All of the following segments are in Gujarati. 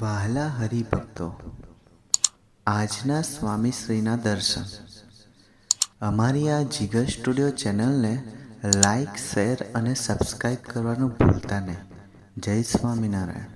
વહાલા હરિભક્તો, આજના સ્વામીશ્રીના દર્શન. અમારી આ જીગર સ્ટુડિયો ચેનલને લાઈક, શેર અને સબસ્ક્રાઈબ કરવાનું ભૂલતા નહીં. જય સ્વામિનારાયણ.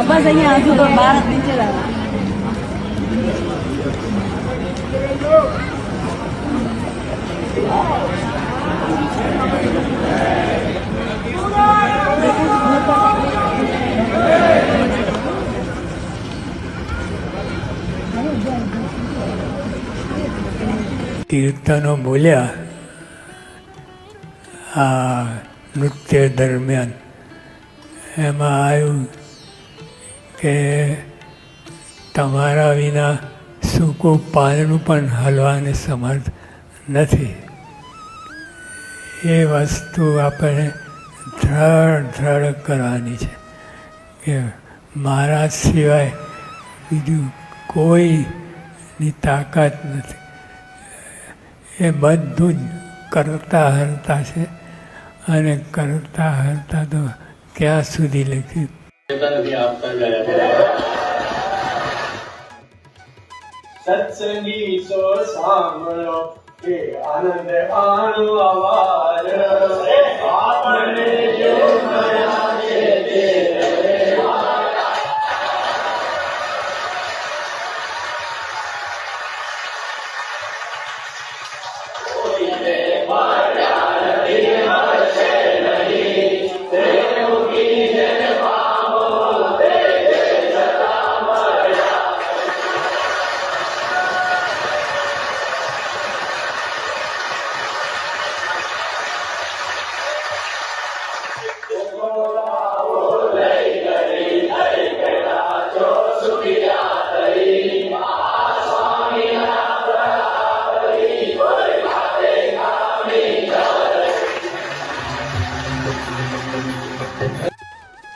बस અહીંયા હજુ તો બહાર જ નીચે લાવે. કીર્તનો બોલ્યા આ નૃત્ય દરમિયાન. એમાં આવ્યું કે તમારા વિના સૂકું પાનનું પણ હલવાને સમર્થ નથી. એ વસ્તુ આપણે દ્રઢ કરવાની છે કે મારા સિવાય બીજું કોઈની તાકાત નથી. એ બધું જ કરતા હરતા છે અને કરતા હરતા તો ક્યાં સુધી લખ્યું. સત્સંગી સો સાંભળો કે આનંદ આનો અવાજ આપણને જો મળ્યા છે તે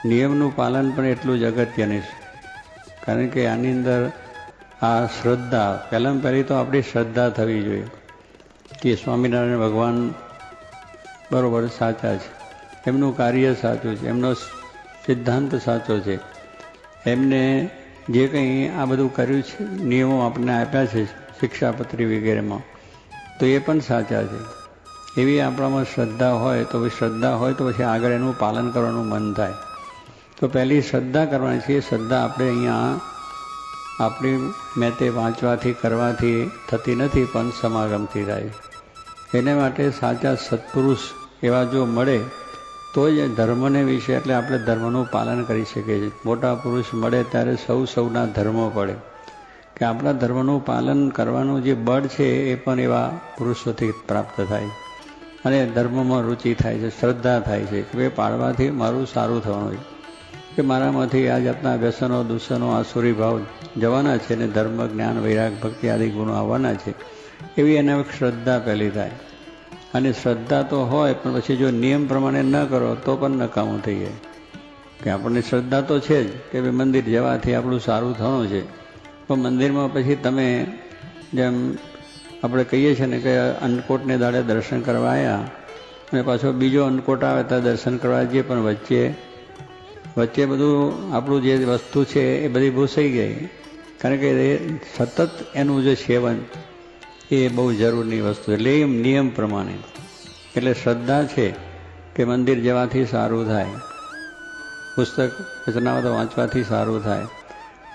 નિયમનું પાલન પણ એટલું જ અગત્યનું છે. કારણ કે આની અંદર આ શ્રદ્ધા, પહેલાં પહેલી તો આપણી શ્રદ્ધા થવી જોઈએ કે સ્વામિનારાયણ ભગવાન બરાબર સાચા છે, એમનું કાર્ય સાચું છે, એમનો સિદ્ધાંત સાચો છે, એમને જે કંઈ આ બધું કર્યું છે, નિયમો આપણને આપ્યા છે શિક્ષાપત્રી વગેરેમાં, તો એ પણ સાચા છે. એવી આપણામાં શ્રદ્ધા હોય તો પછી આગળ એનું પાલન કરવાનું મન થાય. તો પહેલી શ્રદ્ધા કરવાની છે. એ શ્રદ્ધા આપણે અહીંયા આપણી મેં તે વાંચવાથી કરવાથી થતી નથી, પણ સમાગમથી થાય. એને માટે સાચા સત્પુરુષ એવા જો મળે તો જ ધર્મને વિશે એટલે આપણે ધર્મનું પાલન કરી શકીએ છીએ. મોટા પુરુષ મળે ત્યારે સૌના ધર્મો પડે કે આપણા ધર્મનું પાલન કરવાનું જે બળ છે એ પણ એવા પુરુષોથી પ્રાપ્ત થાય અને ધર્મમાં રુચિ થાય છે, શ્રદ્ધા થાય છે કે ભાઈ પાળવાથી મારું સારું થવાનું છે, કે મારામાંથી આ જાતના વ્યસનો દૂષણો આસુરી ભાવ જવાના છે ને ધર્મ જ્ઞાન વૈરાગ ભક્તિ આદિ ગુણો આવવાના છે, એવી એને શ્રદ્ધા પહેલી થાય. અને શ્રદ્ધા તો હોય પણ પછી જો નિયમ પ્રમાણે ન કરો તો પણ નકામું થઈ જાય. કે આપણને શ્રદ્ધા તો છે જ કે ભાઈ મંદિર જવાથી આપણું સારું થવાનું છે, પણ મંદિરમાં પછી તમે જેમ આપણે કહીએ છીએ ને કે અન્નકોટને દાડે દર્શન કરવા આવ્યા અને પાછો બીજો અન્નકોટ આવે ત્યાં દર્શન કરવા જઈએ, પણ વચ્ચે બધું આપણું જે વસ્તુ છે એ બધી ભૂસાઈ ગઈ. કારણ કે સતત એનું જે સેવન એ બહુ જરૂરની વસ્તુ એટલે એમ નિયમ પ્રમાણે. એટલે શ્રદ્ધા છે કે મંદિર જવાથી સારું થાય, પુસ્તક રચનાઓ વાંચવાથી સારું થાય,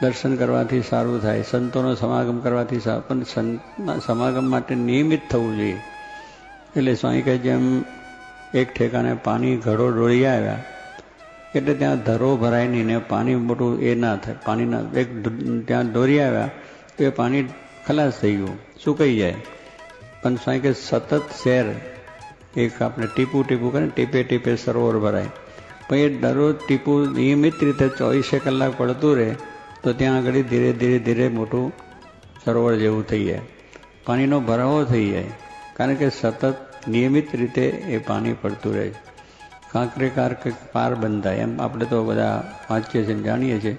દર્શન કરવાથી સારું થાય, સંતોનો સમાગમ કરવાથી સારું. પણ સંતના સમાગમ માટે નિયમિત થવું જોઈએ. એટલે સ્વામી કહે જેમ એક ઠેકાણે પાણી ઘડો ડોળી આવ્યા એટલે ત્યાં ધરો ભરાય નહીં ને પાણી મોટું એ ના થાય, પાણીના એક ત્યાં દોરી આવ્યા તો એ પાણી ખલાસ થઈ ગયું, સુકાઈ જાય. પણ સ્વામી કે સતત શેર એક આપણે ટીપું કરે ને ટીપે ટીપે સરોવર ભરાય, પણ એ દરરોજ ટીપું નિયમિત રીતે 24 કલાક પડતું રહે તો ત્યાં આગળ ધીરે ધીરે મોટું સરોવર જેવું થઈ જાય, પાણીનો ભરાવો થઈ જાય. કારણ કે સતત નિયમિત રીતે એ પાણી પડતું રહે. કાંકરે પાર બંધાય એમ આપણે તો બધા વાંચીએ છીએ જાણીએ છીએ.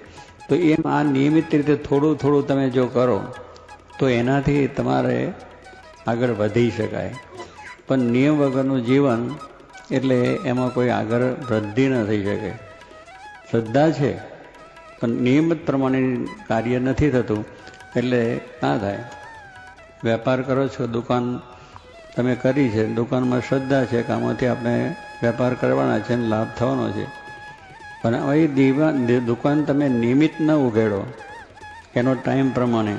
તો એમ આ નિયમિત રીતે થોડું તમે જો કરો તો એનાથી તમારે આગળ વધી શકાય. પણ નિયમ વગરનું જીવન એટલે એમાં કોઈ આગળ વૃદ્ધિ ન થઈ શકે. શ્રદ્ધા છે પણ નિયમિત પ્રમાણે કાર્ય નથી થતું એટલે ના થાય. વેપાર કરો છો, દુકાન તમે કરી છે, દુકાનમાં શ્રદ્ધા છે કે આમાંથી આપણે વેપાર કરવાના છે અને લાભ થવાનો છે, પણ એ દુકાન તમે નિયમિત ન ઉઘેડો એનો ટાઈમ પ્રમાણે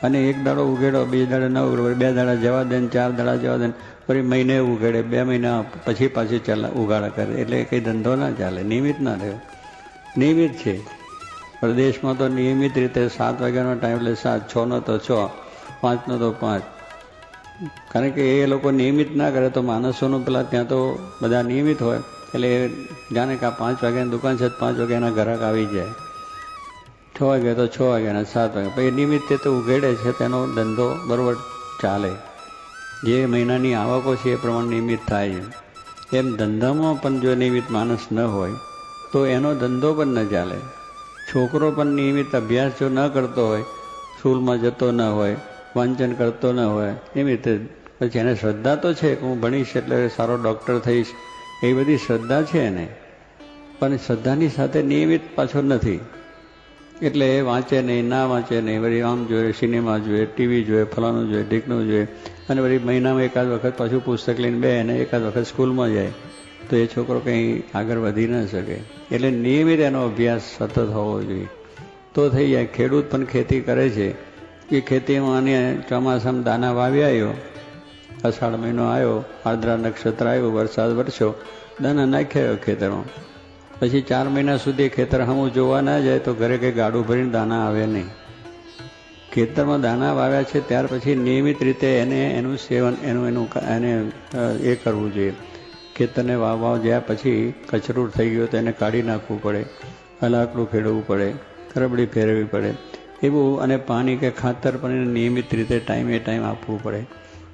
અને એક દાડો ઉઘેડો, 2 દાડા ન ઉઘેડો, 2 દાડા જવા દે, 4 દાડા જવા દે, ફરી મહિને ઉઘેડે, 2 મહિના પછી પાછી ઉગાડા કરે એટલે કંઈ ધંધો ના ચાલે. નિયમિત ના થયો. નિયમિત છે પ્રદેશમાં તો નિયમિત રીતે 7 વાગ્યાનો ટાઈમ એટલે 7, 6 નો તો 6, 5 નો તો 5. કારણ કે એ લોકો નિયમિત ના કરે તો માણસોનું પેલા ત્યાં તો બધા નિયમિત હોય એટલે જાણે કે આ 5 વાગ્યાની દુકાન છે, 5 વાગ્યાના ગ્રાહક આવી જાય, 6 વાગે તો 6 વાગ્યાના 7 વાગ્યા. પછી નિયમિત તે તો ઉઘેડે છે, તેનો ધંધો બરાબર ચાલે. જે મહિનાની આવકો છે એ પ્રમાણે નિયમિત થાય છે. એમ ધંધામાં પણ જો નિયમિત માણસ ન હોય તો એનો ધંધો પણ ન ચાલે. છોકરો પણ નિયમિત અભ્યાસ જો ન કરતો હોય, સ્કૂલમાં જતો ન હોય, વાંચન કરતો ન હોય નિયમિત, પછી એને શ્રદ્ધા તો છે કે હું ભણીશ એટલે સારો ડૉક્ટર થઈશ, એ બધી શ્રદ્ધા છે એને, પણ શ્રદ્ધાની સાથે નિયમિત પાછો નથી. એટલે એ વાંચે નહીં, ના વાંચે નહીં, વળી આમ જોઈએ, સિનેમા જોઈએ, ટીવી જોઈએ, ફલાણું જોઈએ, ઢીકણું જોઈએ, અને વળી મહિનામાં એકાદ વખત પાછું પુસ્તક લઈને બે અને એકાદ વખત સ્કૂલમાં જાય તો એ છોકરો કંઈ આગળ વધી ન શકે. એટલે નિયમિત એનો અભ્યાસ સતત હોવો જોઈએ તો થઈ જાય. ખેડૂત પણ ખેતી કરે છે, એ ખેતીમાં અને ચોમાસામાં દાના વાવી આવ્યો, અષાઢ મહિનો આવ્યો, આદ્રા નક્ષત્ર આવ્યું, વરસાદ વરસ્યો, દાના નાખ્યા ખેતરમાં, પછી 4 મહિના સુધી ખેતર સામું જોવા ના જાય તો ઘરે કંઈ ગાડું ભરીને દાના આવે નહીં. ખેતરમાં દાના વાવ્યા છે ત્યાર પછી નિયમિત રીતે એનું સેવન એને એ કરવું જોઈએ. ખેતરને વાવવા જ્યાં પછી કચરું થઈ ગયો તો એને કાઢી નાખવું પડે, હલાકડું ખેડવું પડે, કરબડી ફેરવવી પડે એવું, અને પાણી કે ખાતર પણ એને નિયમિત રીતે ટાઈમે ટાઈમ આપવું પડે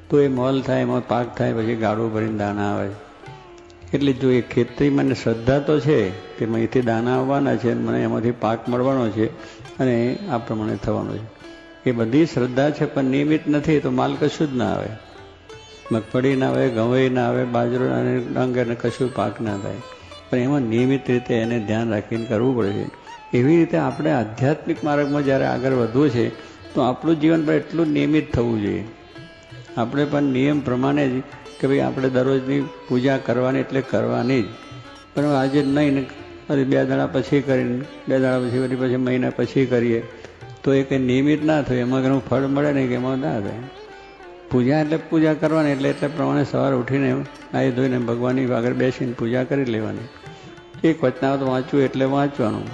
તો એ મોલ થાય, એમાં પાક થાય, પછી ગાડું ભરીને દાના આવે. એટલે જો એ ખેતી મને શ્રદ્ધા તો છે કે અહીંથી દાના આવવાના છે, મને એમાંથી પાક મળવાનો છે અને આ પ્રમાણે થવાનું છે, એ બધી શ્રદ્ધા છે, પણ નિયમિત નથી તો માલ કશું જ ના આવે. મગફળી ના આવે, ઘઉં ના આવે, બાજરો અને ડાંગર ને કશું પાક ના થાય. પણ એમાં નિયમિત રીતે એને ધ્યાન રાખીને કરવું પડે છે. એવી રીતે આપણે આધ્યાત્મિક માર્ગમાં જ્યારે આગળ વધવું છે તો આપણું જીવન પણ એટલું નિયમિત થવું જોઈએ. આપણે પણ નિયમ પ્રમાણે જ કે ભાઈ આપણે દરરોજની પૂજા કરવાની એટલે કરવાની જ, પણ આજે નહીં ને 2 દાડા પછી કરીને 2 દાડા પછી મહિના પછી કરીએ તો તો એ કંઈ નિયમિત ના થયું, એમાં ઘણું ફળ મળે નહીં કે એમાં ના થાય. પૂજા એટલે પૂજા કરવાની, એટલે પ્રમાણે સવારે ઉઠીને નાહી ધોઈને ભગવાનની આગળ બેસીને પૂજા કરી લેવાની. એક વચનાવત વાંચવું એટલે વાંચવાનું,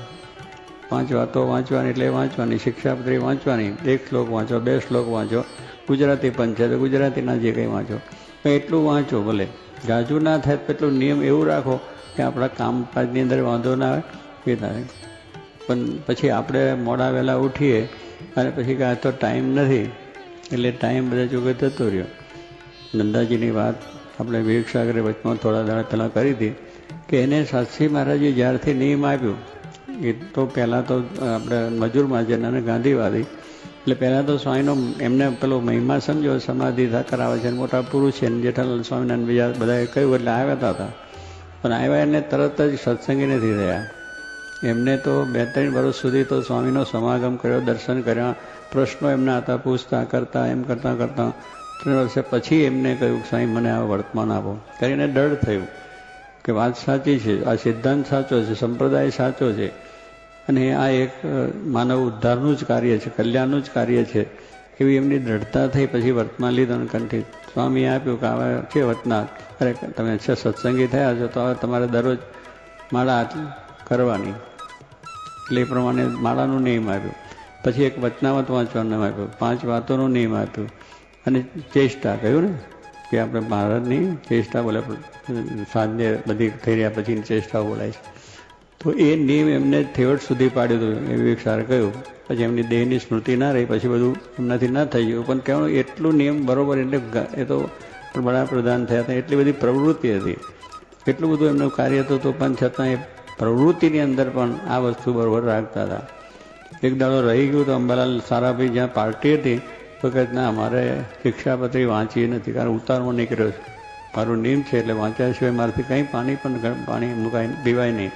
5 વાતો વાંચવાની એટલે વાંચવાની, શિક્ષાપત્રી વાંચવાની, 1 શ્લોક વાંચો, 2 શ્લોક વાંચો, ગુજરાતી પણ છે તો ગુજરાતીના જે કંઈ વાંચો, એટલું વાંચો. ભલે ગાજુ ના થાય તો એટલું નિયમ એવું રાખો કે આપણા કામકાજની અંદર વાંધો ના આવે એ થાય. પણ પછી આપણે મોડા વહેલા ઉઠીએ અને પછી કાંઈ તો ટાઈમ નથી, એટલે ટાઈમ બધા જોગે થતો રહ્યો. નંદાજીની વાત આપણે વિવેક સાગરે વચમાં થોડા દાડા પહેલાં કરી હતી કે એને સાક્ષી મહારાજે જ્યારથી નિયમ આપ્યું, એ તો પહેલાં તો આપણે મજૂર મહાજન અને ગાંધીવાદી, એટલે પહેલાં તો સ્વામીનો એમને પેલો મહિમા સમજો, સમાધિ કરાવે છે, મોટા પુરુષ છે, જેઠાલાલ સ્વામિનારાયણ બીજા બધાએ કહ્યું એટલે આવ્યા હતા. પણ આવ્યા એને તરત જ સત્સંગી નથી થયા. એમને તો 2-3 વર્ષ સુધી તો સ્વામીનો સમાગમ કર્યો, દર્શન કર્યા, પ્રશ્નો એમના હતા, પૂછતા કરતા, એમ કરતાં 3 વર્ષ પછી એમને કહ્યું કે સ્વામી મને આ વર્તમાન આપો, કરીને ડર થયું કે વાત સાચી છે, આ સિદ્ધાંત સાચો છે, સંપ્રદાય સાચો છે, અને આ એક માનવ ઉદ્ધારનું જ કાર્ય છે, કલ્યાણનું જ કાર્ય છે, એવી એમની દ્રઢતા થઈ. પછી વર્તમાન લીધો અને કંઠી સ્વામીએ આપ્યું કે હવે છે વતના, અરે તમે છે સત્સંગી થયા છો તો હવે તમારે દરરોજ માળા કરવાની, એટલે એ પ્રમાણે માળાનું નિયમ આપ્યું. પછી એક વચનાવત વાંચવાનું આપ્યું, 5 વાતોનું નિયમ આપ્યું, અને ચેષ્ટા કહ્યું ને કે આપણે મહારાજની ચેષ્ટા બોલે, સાંજે બધી થઈ રહ્યા પછી ચેષ્ટા બોલાય છે. તો એ નિયમ એમને થેવટ સુધી પાડ્યું હતું, એ વિવેક સારે કહ્યું. પછી એમની દેહની સ્મૃતિ ના રહી, પછી બધું એમનાથી ના થઈ ગયું. પણ કહેવાનું એટલું નિયમ બરાબર, એટલે એ તો વડાપ્રધાન થયા હતા, એટલી બધી પ્રવૃત્તિ હતી, એટલું બધું એમનું કાર્ય હતું, તો પણ છતાં એ પ્રવૃત્તિની અંદર પણ આ વસ્તુ બરાબર રાખતા હતા. એક દાડો રહી ગયું તો અંબાલાલ સારાભાઈ જ્યાં પાર્ટી હતી તો કહે ના મારે શિક્ષાપત્રી વાંચી નથી, કારણ ઉતારમાં નીકળ્યો છે, મારું નિયમ છે એટલે વાંચ્યા સિવાય મારાથી કંઈ પાણી મુકાય પીવાય નહીં.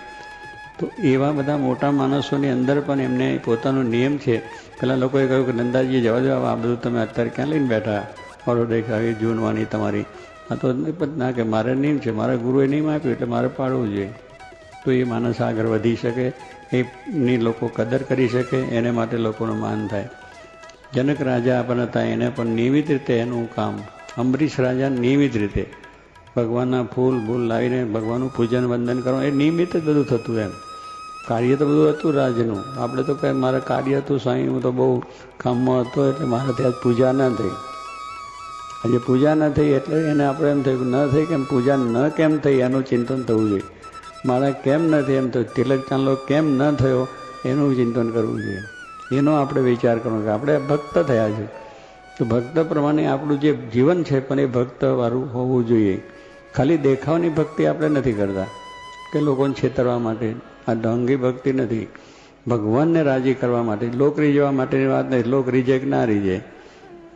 તો એવા બધા મોટા માણસોની અંદર પણ એમને પોતાનો નિયમ છે. પેલા લોકોએ કહ્યું કે નંદાજી જવા દો, આ બધું તમે અત્યારે ક્યાં લઈને બેઠા, ઓરો દેખાવી જૂનવાની તમારી, આ તો ના કે મારે નિયમ છે, મારા ગુરુએ નિયમ આપ્યું એટલે મારે પાડવું જોઈએ. તો એ માણસ આગળ વધી શકે, એની લોકો કદર કરી શકે, એને માટે લોકોનું માન થાય. જનક રાજા પણ હતા, એને પણ નિયમિત રીતે એનું કામ, અંબરીશ રાજા નિયમિત રીતે ભગવાનના ફૂલ લાવીને ભગવાનનું પૂજન વંદન કરવાનું, એ નિયમિત જ બધું થતું. એમ કાર્ય તો બધું હતું રાજનું. આપણે તો કંઈ મારે કાર્ય હતું સ્વામી, હું તો બહુ કામમાં હતો એટલે મારે ત્યાં પૂજા ન થઈ. આજે પૂજા ન થઈ એટલે એને આપણે એમ થયું ન થઈ, કેમ પૂજા ન કેમ થઈ એનું ચિંતન થવું જોઈએ. મારે કેમ નથી એમ થયું, તિલક ચાંદલો કેમ ન થયો એનું ચિંતન કરવું જોઈએ. એનો આપણે વિચાર કરવો કે આપણે ભક્ત થયા છે તો ભક્ત પ્રમાણે આપણું જે જીવન છે પણ એ ભક્તવાળું હોવું જોઈએ. ખાલી દેખાવની ભક્તિ આપણે નથી કરતા કે લોકોને છેતરવા માટે, આ ઢોંગી ભક્તિ નથી. ભગવાનને રાજી કરવા માટે, લોક રીઝવા માટેની વાત નથી. લોક રીજે કે ના રીજે,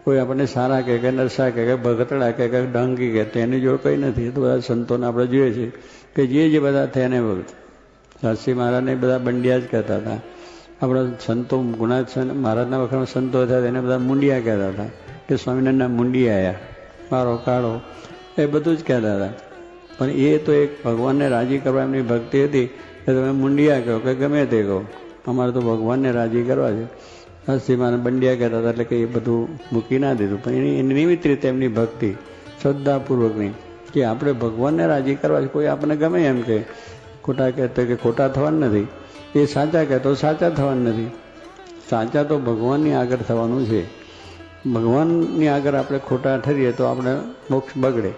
કોઈ આપણને સારા કહે કે નરસા કહે કે ભગતડા કહે કે ઢંગી કહે, તેની જોડ કંઈ નથી. તો બધા સંતોને આપણે જોઈએ છીએ કે જે બધા થયા એને ભગત. શાસ્ત્રી મહારાજને બધા બંડિયા જ કહેતા હતા. આપણા સંતો ગુણાત મહારાજના વખતમાં સંતો થયા એને બધા મુંડિયા કહેતા હતા કે સ્વામિનારાયણના મુંડિયા આવ્યા, મારો કાળો, એ બધું જ કહેતા હતા. પણ એ તો એક ભગવાનને રાજી કરવા એમની ભક્તિ હતી કે તમે મુંડિયા કહો કે ગમે તે કહો, અમારે તો ભગવાનને રાજી કરવા છે. શાસ્ત્રી મહારાજ બંડિયા કહેતા હતા, એટલે કે એ બધું મૂકી ના દીધું. પણ એની નિયમિત રીતે એમની ભક્તિ શ્રદ્ધાપૂર્વકની કે આપણે ભગવાનને રાજી કરવા છે. કોઈ આપણને ગમે એમ કે ખોટા કહેતો કે ખોટા થવાનું નથી, એ સાચા કહેતો સાચા થવાનું નથી. સાચા તો ભગવાનની આગળ થવાનું છે. ભગવાનની આગળ આપણે ખોટા ઠરીએ તો આપણે મોક્ષ બગડે.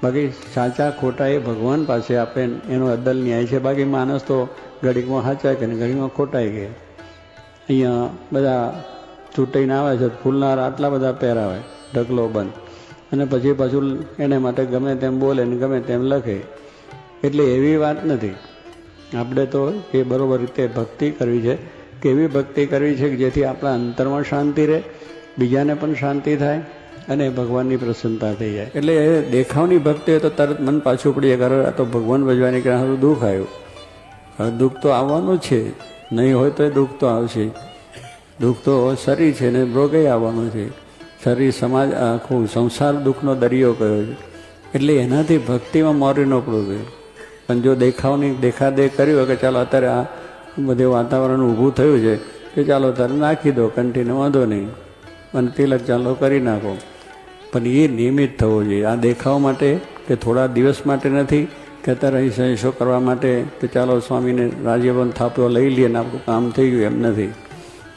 બાકી સાચા ખોટા એ ભગવાન પાસે આપણે એનો અદલ ન્યાય છે. બાકી માણસ તો ઘડીકમાં સાચા કે ઘડીકમાં ખોટાઈ ગયા. અહીંયા બધા ચૂંટાઈને આવે છે, ફૂલનાર આટલા બધા પહેરાવે, ઢગલો બંધ, અને પછી પાછું એને માટે ગમે તેમ બોલે ને ગમે તેમ લખે. એટલે એવી વાત નથી. આપણે તો એ બરાબર રીતે ભક્તિ કરવી છે. કેવી ભક્તિ કરવી છે કે જેથી આપણા અંતરમાં શાંતિ રહે, બીજાને પણ શાંતિ થાય અને ભગવાનની પ્રસન્નતા થઈ જાય. એટલે એ દેખાવની ભક્તિ હોય તો તરત મન પાછું પડી જાય, આ તો ભગવાન ભજવાની કારણ દુઃખ આવ્યું. હવે દુઃખ તો આવવાનું છે, નહીં હોય તો એ દુઃખ તો આવશે. દુઃખ તો શરીર છે ને રોગે આવવાનું છે. શરીર સમાજ આખું સંસાર દુઃખનો દરિયો કયો છે. એટલે એનાથી ભક્તિમાં મોરી ન પડવું જોઈએ. પણ જો દેખાવની દેખાદેખ કર્યું હોય કે ચાલો અત્યારે આ બધું વાતાવરણ ઊભું થયું છે કે ચાલો તારે નાખી દો કંઠીને, વાંધો નહીં, અને તિલક ચાલો કરી નાખો. પણ એ નિયમિત થવો જોઈએ. આ દેખાવ માટે કે થોડા દિવસ માટે નથી, કે અત્યારે અહીં સંશો કરવા માટે કે ચાલો સ્વામીને રાજ્યવન થાપ્યો લઈ લઈએ ને આપણું કામ થઈ ગયું, એમ નથી.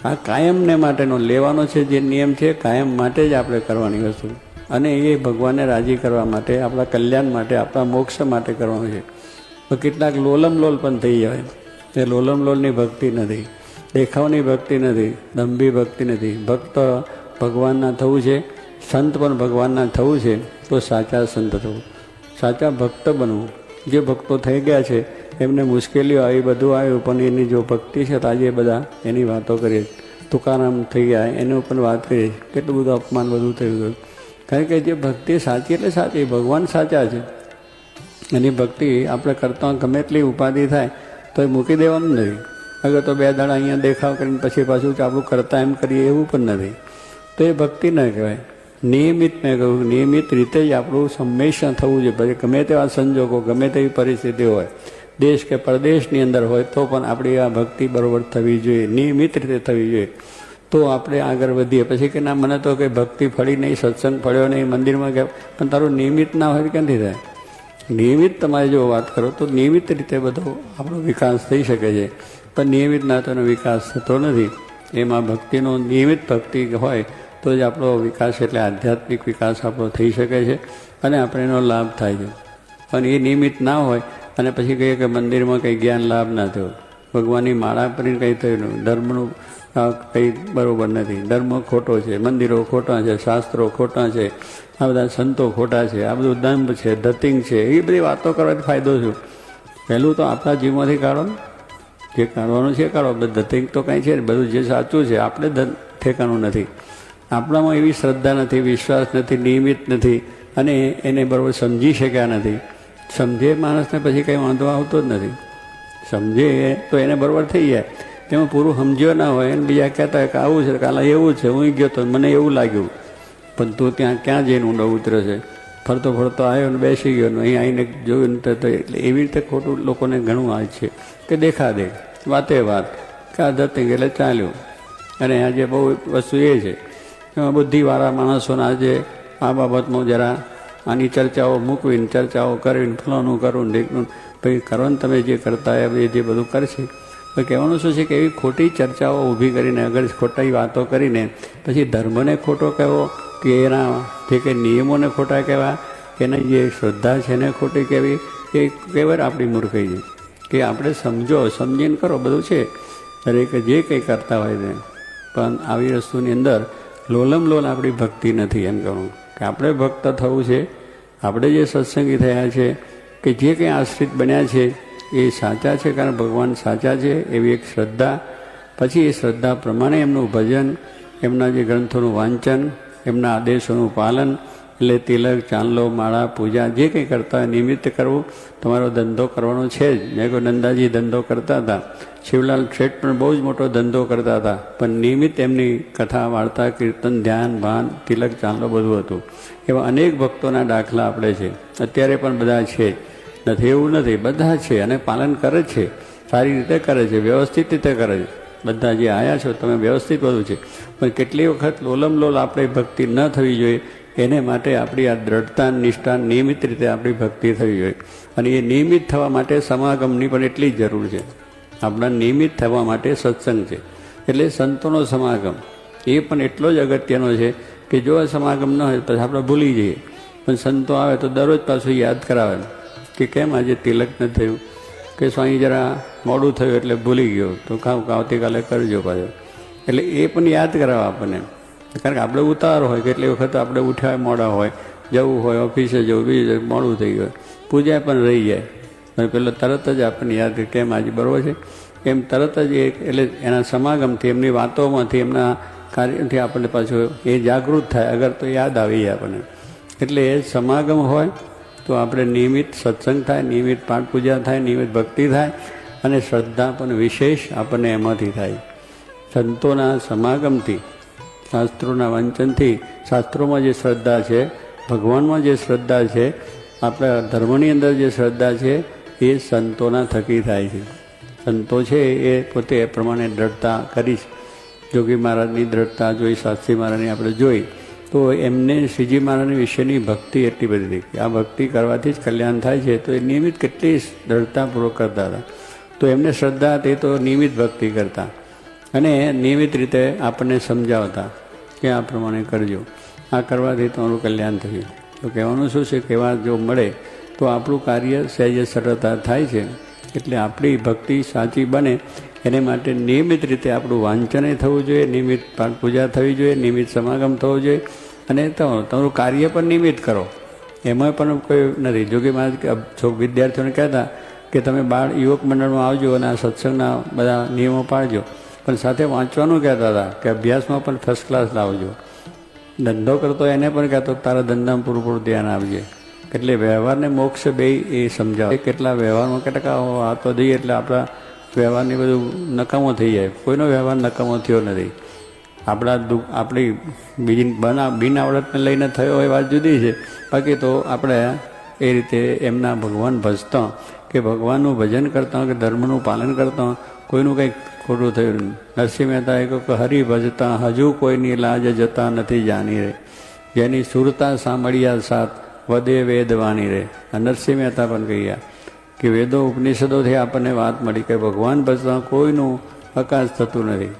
આ કાયમને માટેનો લેવાનો છે જે નિયમ છે, કાયમ માટે જ આપણે કરવાની વસ્તુ, અને એ ભગવાનને રાજી કરવા માટે, આપણા કલ્યાણ માટે, આપણા મોક્ષ માટે કરવાનું છે. તો કેટલાક લોલમલોલ પણ થઈ જાય. એ લોલમલોલની ભક્તિ નથી, દેખાવની ભક્તિ નથી, દંભી ભક્તિ નથી. ભક્ત ભગવાનના થવું છે, સંત પણ ભગવાનના થવું છે, તો સાચા સંત થવું, સાચા ભક્ત બનવું. જે ભક્તો થઈ ગયા છે એમને મુશ્કેલીઓ આવી, બધું આવ્યું, પણ એની જો ભક્તિ છે તો આજે બધા એની વાતો કરીએ. તુકારામ થઈ ગયા એની ઉપર વાત કરીએ, કેટલું બધું અપમાન બધું થયું ગયું. કારણ કે જે ભક્તિ સાચી એટલે સાચી, ભગવાન સાચા છે. એની ભક્તિ આપણે કરતા ગમે એટલી ઉપાધિ થાય તો એ મૂકી દેવાનું નથી. અગર તો 2 દાડા અહીંયા દેખાવ કરીને પછી પાછું આપણું કરતા એમ કરીએ એવું પણ નથી. તો એ ભક્તિ ન કહેવાય. નિયમિત મેં કહ્યું, નિયમિત રીતે જ આપણું હંમેશા થવું જોઈએ. પછી ગમે તેવા સંજોગો, ગમે તેવી પરિસ્થિતિ હોય, દેશ કે પરદેશની અંદર હોય, તો પણ આપણી આ ભક્તિ બરાબર થવી જોઈએ, નિયમિત રીતે થવી જોઈએ. તો આપણે આગળ વધીએ. પછી કે ના, મને તો કંઈ ભક્તિ ફળી નહીં, સત્સંગ ફળ્યો નહીં, મંદિરમાં ગયા, પણ તારું નિયમિત ના હોય ક્યાંથી થાય? નિયમિત તમારે જો વાત કરો તો નિયમિત રીતે બધો આપણો વિકાસ થઈ શકે છે, પણ નિયમિત ના તો એનો વિકાસ થતો નથી. એમાં ભક્તિનો નિયમિત ભક્તિ હોય તો જ આપણો વિકાસ, એટલે આધ્યાત્મિક વિકાસ આપણો થઈ શકે છે અને આપણે એનો લાભ થાય છે. પણ એ નિયમિત ના હોય અને પછી કહીએ કે મંદિરમાં કંઈ જ્ઞાન લાભ ના થયો, ભગવાનની માળા કરીને કંઈ થયું નહીં, ધર્મનું કંઈ બરાબર નથી, ધર્મ ખોટો છે, મંદિરો ખોટા છે, શાસ્ત્રો ખોટા છે, આ બધા સંતો ખોટા છે, આ બધું દંભ છે, ધતિંગ છે, એ બધી વાતો કરવાથી ફાયદો શું? પહેલું તો આપણા જીવમાંથી કાઢો, જે કાઢવાનું છે કાઢો. ધતિંગ તો કાંઈ છે ને, બધું જે સાચું છે આપણે ઠેકાણું નથી. આપણામાં એવી શ્રદ્ધા નથી, વિશ્વાસ નથી, નિયમિત નથી, અને એને બરાબર સમજી શક્યા નથી. સમજે માણસને પછી કંઈ વાંધો આવતો જ નથી. સમજે તો એને બરાબર થઈ જાય. એમાં પૂરું સમજ્યો ના હોય અને બીજા કહેતા હોય કે આવું છે, કાલે એવું છે, હું ગયો તો મને એવું લાગ્યું, પણ તું ત્યાં ક્યાં જઈને ઊંડો ઉતરે છે? ફરતો ફરતો આવ્યો ને બેસી ગયો ને અહીં આવીને જોયું ને તો એટલે એવી રીતે ખોટું લોકોને ઘણું આ છે કે દેખા દે, વાતે વાત, કા ધતિંગ એટલે ચાલ્યું. અને આજે બહુ વસ્તુ એ છે, બુદ્ધિવાળા માણસોના આજે આ બાબતમાં જરા આની ચર્ચાઓ મૂકવીને, ચર્ચાઓ કરવીને, ફલાનું કરવું ને ઢીકનું, ભાઈ કરો ને તમે જે કરતા એ જે બધું કરશે. તો કહેવાનું શું છે કે એવી ખોટી ચર્ચાઓ ઊભી કરીને, અગર ખોટી વાતો કરીને પછી ધર્મને ખોટો કહેવો, કે એના જે કંઈ નિયમોને ખોટા કહેવા, એની જે શ્રદ્ધા છે એને ખોટી કહેવી, એ કહેવાય આપણી મૂર્ખાઈ છે. કે આપણે સમજો, સમજીને કરો, બધું છે દરેક જે કંઈ કરતા હોય તે. પણ આવી વસ્તુની અંદર લોલમલોલ આપણી ભક્તિ નથી. એમ કહું કે આપણે ભક્ત થવું છે, આપણે જે સત્સંગી થયા છે, કે જે કંઈ આશ્રિત બન્યા છે એ સાચા છે, કારણ ભગવાન સાચા છે એવી એક શ્રદ્ધા. પછી એ શ્રદ્ધા પ્રમાણે એમનું ભજન, એમના જે ગ્રંથોનું વાંચન, એમના આદેશોનું પાલન, એટલે તિલક, ચાંદલો, માળા, પૂજા જે કંઈ કરતા હોય નિમિત્ત કરવું. તમારો ધંધો કરવાનો છે જ. મેં કહ્યું નંદાજી ધંધો કરતા હતા, શિવલાલ શેઠ પણ બહુ જ મોટો ધંધો કરતા હતા, પણ નિયમિત એમની કથા, વાર્તા, કીર્તન, ધ્યાન, ભાન, તિલક, ચાંદલો બધું હતું. એવા અનેક ભક્તોના દાખલા આપણે છે, અત્યારે પણ બધા છે, નથી એવું નથી, બધા છે અને પાલન કરે છે, સારી રીતે કરે છે, વ્યવસ્થિત રીતે કરે છે. બધા જે આવ્યા છો તમે વ્યવસ્થિત બધું છે, પણ કેટલી વખત લોલમલોલ આપણે ભક્તિ ન થવી જોઈએ. એને માટે આપણી આ દ્રઢતા, નિષ્ઠા, નિયમિત રીતે આપણી ભક્તિ થવી જોઈએ. અને એ નિયમિત થવા માટે સમાગમની પણ એટલી જ જરૂર છે. આપણા નિયમિત થવા માટે સત્સંગ છે, એટલે સંતોનો સમાગમ એ પણ એટલો જ અગત્યનો છે કે જો આ સમાગમ ન હોય પછી આપણે ભૂલી જઈએ. પણ સંતો આવે તો દરરોજ પાછું યાદ કરાવે કે કેમ આજે તિલક નથી થયું, કે સ્વામી જરા મોડું થયું એટલે ભૂલી ગયો, તો આવતીકાલે કરજો પાછો. એટલે એ પણ યાદ કરાવે આપણને, કારણ કે આપણે ઉતાર હોય, કેટલી વખત આપણે ઉઠ્યા મોડા હોય, જવું હોય, ઓફિસે જવું, બીજું મોડું થઈ ગયું, પૂજા પણ રહી જાય, અને પેલો તરત જ આપણને યાદ કેમ આજે બરોબર છે, એમ તરત જ એટલે એના સમાગમથી, એમની વાતોમાંથી, એમના કાર્યથી આપણને પાછું એ જાગૃત થાય, અગર તો યાદ આવી જાય આપણને. એટલે એ સમાગમ હોય તો આપણે નિયમિત સત્સંગ થાય, નિયમિત પાઠ પૂજા થાય, નિયમિત ભક્તિ થાય, અને શ્રદ્ધા પણ વિશેષ આપણને એમાંથી થાય. સંતોના સમાગમથી, શાસ્ત્રોના વાંચનથી, શાસ્ત્રોમાં જે શ્રદ્ધા છે, ભગવાનમાં જે શ્રદ્ધા છે, આપણા ધર્મની અંદર જે શ્રદ્ધા છે, એ સંતોના થકી થાય છે. સંતો છે એ પોતે એ પ્રમાણે દ્રઢતા કરી જોગી મહારાજની દ્રઢતા જોઈ, શાસ્ત્રી મહારાજની આપણે જોઈ, તો એમને શ્રીજી મહારાજની વિશેની ભક્તિ એટલી બધી હતી કે આ ભક્તિ કરવાથી જ કલ્યાણ થાય છે. તો એ નિયમિત કેટલી દ્રઢતાપૂર્વક કરતા હતા. તો એમને શ્રદ્ધા હતી તો નિયમિત ભક્તિ કરતા અને નિયમિત રીતે આપણને સમજાવતા કે આ પ્રમાણે કરજો, આ કરવાથી તમારું કલ્યાણ થયું. તો કહેવાનું શું છે, કેવા જો મળે તો આપણું કાર્ય સહેજ સરળતા થાય છે. એટલે આપણી ભક્તિ સાચી બને એને માટે નિયમિત રીતે આપણું વાંચન થવું જોઈએ, નિયમિત પાઠ પૂજા થવી જોઈએ, નિયમિત સમાગમ થવો જોઈએ અને તમારું કાર્ય પણ નિયમિત કરો. એમાં પણ કોઈ નથી. જોકે મારા વિદ્યાર્થીઓને કહેતા કે તમે યુવક મંડળમાં આવજો અને આ સત્સંગના બધા નિયમો પાળજો, પણ સાથે વાંચવાનું કહેતા હતા કે અભ્યાસમાં પણ ફર્સ્ટ ક્લાસ લાવજો. ધંધો કરતો એને પણ કહેતો તારા ધંધામાં પૂરું ધ્યાન આપજે. એટલે વ્યવહારને મોક્ષ બે એ સમજાવે. કેટલા વ્યવહારમાં કેટલા વાતો દઈએ એટલે આપણા વ્યવહારની બધું નકામો થઈ જાય. કોઈનો વ્યવહાર નકામો થયો નથી. આપણી બીજી બિન આવડતને લઈને થયો હોય વાત જુદી છે. બાકી તો આપણે એ રીતે એમના ભગવાન ભજતા કે ભગવાનનું ભજન કરતા કે ધર્મનું પાલન કરતા કોઈનું કંઈક ખોટું થયું નહીં. નરસિંહ મહેતાએ કહ્યું કે હરિ ભજતા હજુ કોઈની લાજ જતા નથી જાણી રે, જેની સુરતા સાંભળ્યા સાથ વધે વેદ વાણી રે. નરસિંહ મહેતા પણ કહ્યા કે વેદો ઉપનિષદોથી આપણને વાત મળી કે ભગવાન ભજતા કોઈનું અકાશ થતું નથી,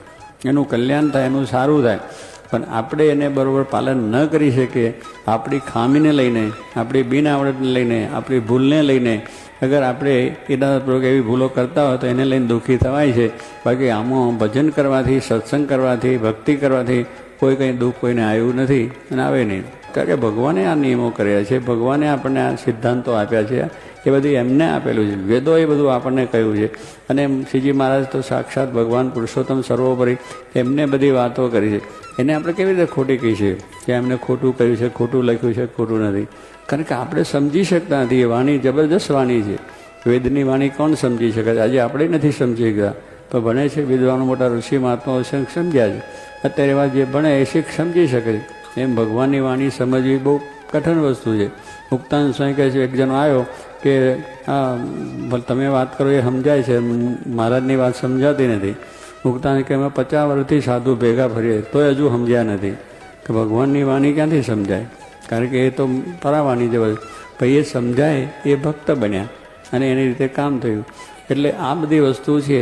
એનું કલ્યાણ થાય, એનું સારું થાય. પણ આપણે એને બરાબર પાલન ન કરી શકીએ. આપણી ખામીને લઈને, આપણી બિન આવડતને લઈને, આપણી ભૂલને લઈને અગર આપણે એના એવી ભૂલો કરતા હોય તો એને લઈને દુઃખી થવાય છે. બાકી આમાં ભજન કરવાથી, સત્સંગ કરવાથી, ભક્તિ કરવાથી કોઈ કંઈ દુઃખ કોઈને આવ્યું નથી અને આવે નહીં. કારણ કે ભગવાને આ નિયમો કર્યા છે, ભગવાને આપણને આ સિદ્ધાંતો આપ્યા છે, એ બધું એમને આપેલું છે. વેદો એ બધું આપણને કહ્યું છે. અને શ્રીજી મહારાજ તો સાક્ષાત ભગવાન પુરુષોત્તમ સર્વોપરી એમને બધી વાતો કરી છે. એને આપણે કેવી રીતે ખોટી કહી છે કે એમને ખોટું કહ્યું છે, ખોટું લખ્યું છે, ખોટું નથી. કારણ કે આપણે સમજી શકતા નથી. એ વાણી જબરદસ્ત વાણી છે. વેદની વાણી કોણ સમજી શકે? આજે આપણે નથી સમજી ગયા, પણ ભણે છે વિદ્વાનો, મોટા ઋષિ મહાત્માઓ સમજ્યા છે. અત્યારે એવા જે ભણે એ શીખ સમજી શકે છે. એમ ભગવાનની વાણી સમજવી બહુ કઠિન વસ્તુ છે. મુક્તાનંદ સ્વામી કહે છે, એક જણો આવ્યો કે તમે વાત કરો એ સમજાય છે, મહારાજની વાત સમજાતી નથી. મુક્તાનંદ કે અમે 50 વર્ષથી સાધુ ભેગા ફરીએ તોય હજુ સમજ્યા નથી કે ભગવાનની વાણી ક્યાંથી સમજાય. કારણ કે એ તો પરાવાણી જ ભાઈ, એ સમજાય એ ભક્ત બન્યા અને એની રીતે કામ થયું. એટલે આ બધી વસ્તુ છે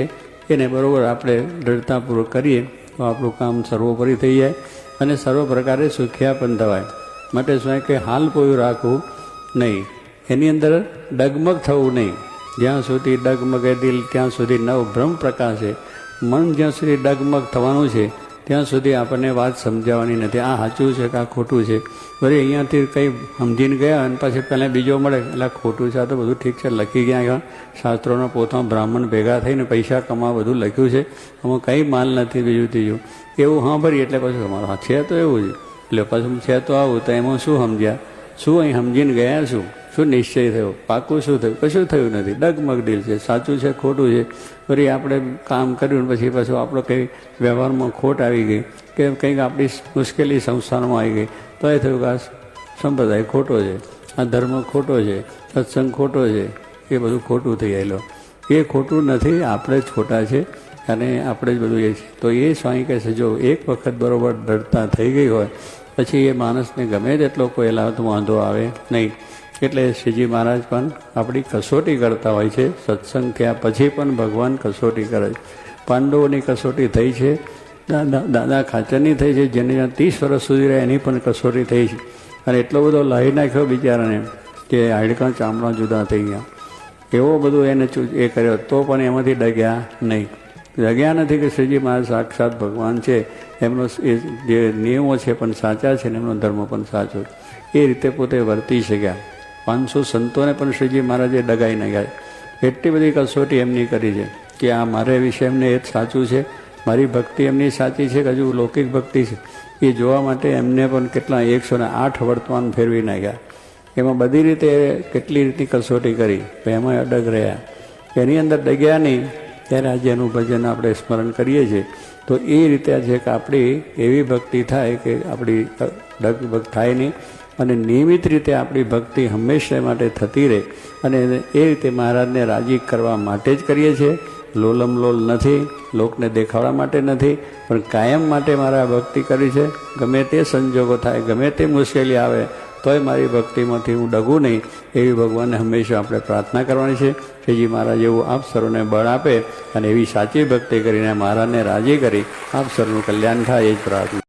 એને બરાબર આપણે દ્રઢતાપૂર્વક કરીએ તો આપણું કામ સર્વોપરી થઈ જાય અને સર્વ પ્રકારે સુખ્યા પણ થવાય. માટે શું કે હાલ કોઈ રાખવું નહીં, એની અંદર ડગમગ થવું નહીં. જ્યાં સુધી ડગમગે દિલ ત્યાં સુધી નવ ભ્રમ પ્રકાશે. મન જ્યાં સુધી ડગમગ થવાનું છે ત્યાં સુધી આપણને વાત સમજાવવાની નથી. આ સાચું છે કે આ ખોટું છે. વળી અહીંયાથી કંઈ સમજીને ગયા અને પછી પહેલાં બીજો મળે એટલે ખોટું છે. આ તો બધું ઠીક છે, લખી ગયા શાસ્ત્રોના પોતાના બ્રાહ્મણ ભેગા થઈને પૈસા કમાવા બધું લખ્યું છે, આમાં કંઈ માલ નથી, બીજું ત્રીજું એવું સાંભળીએ એટલે પછી તમારું હા છે તો એવું જ. એટલે પછી છે તો આવું, તો એમાં શું સમજ્યા? શું અહીં સમજીને ગયા? શું નિશ્ચય થયો? પાકું શું થયું? કશું થયું નથી. ડગમગ દિલ છે. સાચું છે, ખોટું છે. ફરી આપણે કામ કર્યું પછી પાછું આપણો કંઈ વ્યવહારમાં ખોટ આવી ગઈ કે કંઈક આપણી મુશ્કેલી સંસારમાં આવી ગઈ તો એ થયું કે આ સંપ્રદાય ખોટો છે, આ ધર્મ ખોટો છે, સત્સંગ ખોટો છે. એ બધું ખોટું થઈ ગયેલો. એ ખોટું નથી, આપણે જ ખોટા છે અને આપણે જ બધું એ છે. તો એ સ્વામી કહે છે જો એક વખત બરાબર દ્રઢતા થઈ ગઈ હોય પછી એ માણસને ગમે તેટલો કોઈ લાભ વાંધો આવે નહીં. એટલે શ્રીજી મહારાજ પણ આપણી કસોટી કરતા હોય છે. સત્સંગ થયા પછી પણ ભગવાન કસોટી કરે છે. પાંડવોની કસોટી થઈ છે, દાદા ખાચરની થઈ છે, જેને 30 વર્ષ સુધી રહે એની પણ કસોટી થઈ છે. અને એટલો બધો લાવી નાખ્યો બિચારાને કે હાડકાં ચામડા જુદા થઈ ગયા. એવો બધું એને એ કર્યો તો પણ એમાંથી ડગ્યા નહીં. ડગ્યા નથી કે શ્રીજી મહારાજ સાક્ષાત ભગવાન છે, એમનો એ જે નિયમો છે પણ સાચા છે ને એમનો ધર્મ પણ સાચો છે. એ રીતે પોતે વર્તી શક્યા. 500 સંતોને પણ શ્રીજી મહારાજે ડગાઈ નાખ્યા. એટલી બધી કસોટી એમની કરી છે કે આ મારે વિશે એમને એ જ સાચું છે, મારી ભક્તિ એમની સાચી છે કે હજુ લૌકિક ભક્તિ છે એ જોવા માટે એમને પણ કેટલા 108 વર્તમાન ફેરવી નાખ્યા. એમાં બધી રીતે કેટલી રીતની કસોટી કરી, એમાં અડગ રહ્યા. એની અંદર ડગ્યા નહીં ત્યારે આજે એનું ભજન આપણે સ્મરણ કરીએ છીએ. તો એ રીતે છે કે આપણી એવી ભક્તિ થાય કે આપણી ડગબગ થાય નહીં અને નિયમિત રીતે આપણી ભક્તિ હંમેશા માટે થતી રહે. અને એ રીતે મહારાજને રાજી કરવા માટે જ કરીએ છીએ લોલમ લોલ નથી, લોકને દેખાડવા માટે નથી, પણ કાયમ માટે મારે આ ભક્તિ કરી છે. ગમે તે સંજોગો થાય, ગમે તે મુશ્કેલી આવે, તોય મારી ભક્તિમાંથી હું ડગું નહીં, એવી ભગવાનને હંમેશા આપણે પ્રાર્થના કરવાની છે. શ્રીજી મહારાજ એવું આપ સર્વને બળ આપે અને એવી સાચી ભક્તિ કરીને મહારાજને રાજી કરી આપ સર્વનું કલ્યાણ થાય, એ જ પ્રાર્થના.